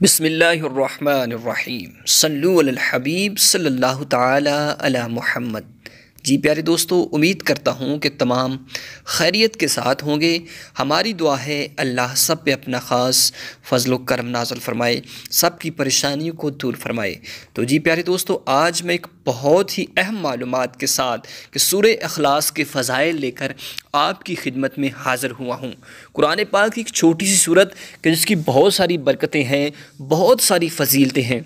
बिस्मिल्लाहिर्रहमानिर्रहीम सल्लु अलल हबीब सल्लल्लाहु ताला अला मुहम्मद। जी प्यारे दोस्तों, उम्मीद करता हूँ कि तमाम खैरियत के साथ होंगे। हमारी दुआ है अल्लाह सब पे अपना ख़ास फ़ज़ल व करम नाज़िल फ़रमाए, सब की परेशानियों को दूर फरमाए। तो जी प्यारे दोस्तों, आज मैं एक बहुत ही अहम मालूमात के साथ कि सूरह इखलास के फ़ज़ाइल लेकर आपकी खिदमत में हाज़िर हुआ हूँ। कुरान पाक की एक छोटी सी सूरत कि जिसकी बहुत सारी बरकतें हैं, बहुत सारी फ़जीलतें हैं,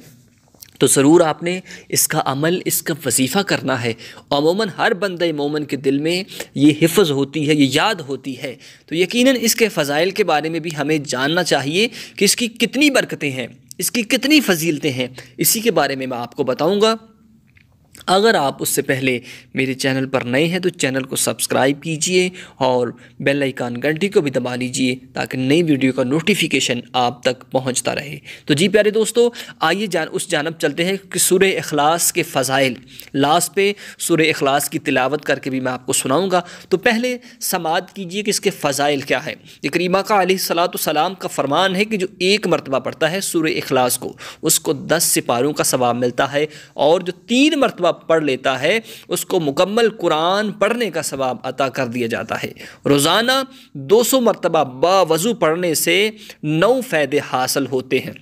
तो ज़रूर आपने इसका अमल, इसका वजीफ़ा करना है। अमूमन हर बंदे मोमिन के दिल में ये हिफ़्ज़ होती है, ये याद होती है, तो यकीनन इसके फ़ज़ाइल के बारे में भी हमें जानना चाहिए कि इसकी कितनी बरकतें हैं, इसकी कितनी फ़जीलतें हैं। इसी के बारे में मैं आपको बताऊँगा। अगर आप उससे पहले मेरे चैनल पर नए हैं तो चैनल को सब्सक्राइब कीजिए और बेल आइकन घंटी को भी दबा लीजिए ताकि नई वीडियो का नोटिफिकेशन आप तक पहुंचता रहे। तो जी प्यारे दोस्तों, आइए उस जानब चलते हैं कि सूरह इखलास के फ़ज़ाइल। लास्ट पे सूरह इखलास की तिलावत करके भी मैं आपको सुनाऊंगा। तो पहले समाअत कीजिए कि इसके फ़ज़ाइल क्या है। करीम आका अलैहिस्सलाम का फरमान है कि जो एक मरतबा पढ़ता है सूरह इखलास को, उसको 10 सिपारों का सवाब मिलता है, और जो 3 मरतबा पढ़ लेता है उसको मुकम्मल कुरान पढ़ने का सवाब अता कर दिया जाता है। रोज़ाना 200 मरतबा बावज़ू पढ़ने से 9 फ़ायदे हासिल होते हैं।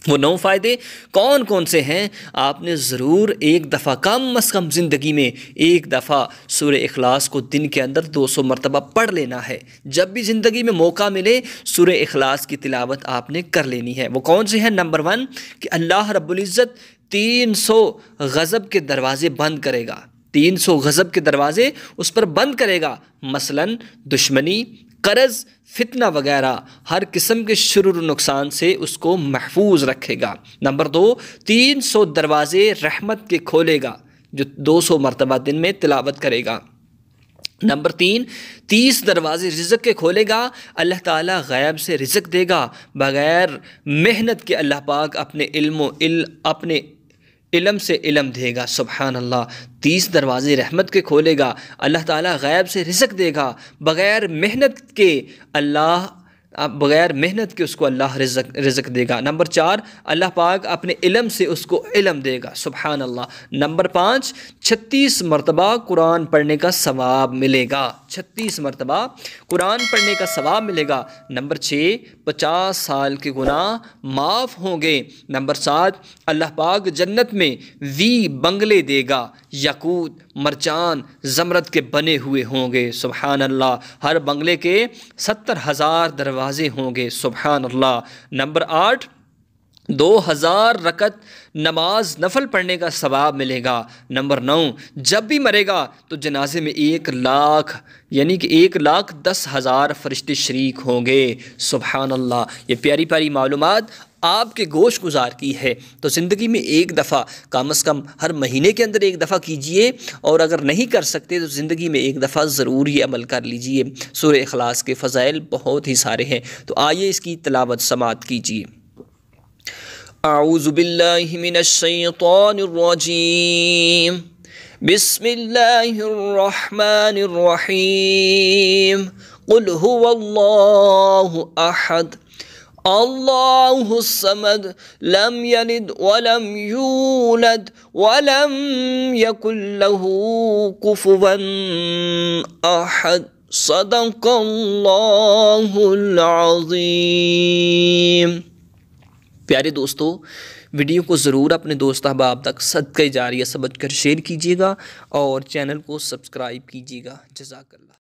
वो 9 फ़ायदे कौन कौन से हैं? आपने ज़रूर एक दफ़ा, कम अज़ कम ज़िंदगी में एक दफ़ा सूरह इखलास को दिन के अंदर 200 मरतबा पढ़ लेना है। जब भी ज़िंदगी में मौका मिले सूरह इखलास की तिलावत आपने कर लेनी है। वो कौन से हैं? नंबर 1 कि अल्लाह रब्बुल इज़्ज़त 300 गज़ब के दरवाज़े बंद करेगा। 300 गज़ब के दरवाज़े उस पर बंद करेगा। मसलन दुश्मनी, कर्ज़, फितना वगैरह हर किस्म के शुरूर नुकसान से उसको महफूज रखेगा। नंबर 2, 300 दरवाज़े रहमत के खोलेगा जो 200 मरतबा दिन में तिलावत करेगा। नंबर 3, 30 दरवाज़े रिज़्क़ के खोलेगा। अल्लाह ताला गैब से रिज़्क़ देगा, बग़ैर मेहनत के अल्लाह पाक अपने इल्म से इल्म देगा। सुबहान अल्लाह। 30 दरवाज़े रहमत के खोलेगा, अल्लाह ताला गैब से रिज़्क़ देगा, बग़ैर मेहनत के उसको अल्लाह रिज़्क़ देगा। नंबर 4, अल्लाह पाक अपने इल्म से उसको इल्म देगा। सुबहान अल्लाह। नंबर 5, 36 मरतबा कुरान पढ़ने का सवाब मिलेगा। 36 मरतबा कुरान पढ़ने का सवाब मिलेगा। नंबर 6, 50 साल के गुनाह माफ़ होंगे। नंबर 7, अल्लाह पाक जन्नत में बंगले देगा, यकूत, मरजान, ज़मरद के बने हुए होंगे। सुबहान अल्लाह। हर बंगले के 70,000 दरवाज़े होंगे। सुबहान अल्लाह। नंबर 8, 2000 रकत नमाज नफल पढ़ने का सवाब मिलेगा। नंबर 9, जब भी मरेगा तो जनाजे में 1 लाख यानी कि 1,10,000 फरिश्ते शरीक होंगे। सुबहान अल्लाह। ये प्यारी प्यारी मालूमात आपके गोश गुजार की है, तो ज़िंदगी में एक दफ़ा, कम अज़ कम हर महीने के अंदर एक दफ़ा कीजिए, और अगर नहीं कर सकते तो ज़िंदगी में एक दफ़ा ज़रूर ये अमल कर लीजिए। सूरह इखलास के फ़ज़ाइल बहुत ही सारे हैं, तो आइए इसकी तिलावत समाअत कीजिए। अऊज़ु बिल्लाहि मिनश शैतानिर रजीम, बिस्मिल्लाहिर्रहमानिर रहीम। क़ुल हुवल्लाहु अहद, अल्लाहुस समद, लम यलिद वलम यूलद वलम यकुल लहू कुफुवन अहद। सदक़ल्लाहुल अज़ीम। प्यारे दोस्तों, वीडियो को ज़रूर अपने दोस्त अहबाब तक सदक़े जारिया समझ कर शेयर कीजिएगा और चैनल को सब्सक्राइब कीजिएगा। जज़ाकल्लाह।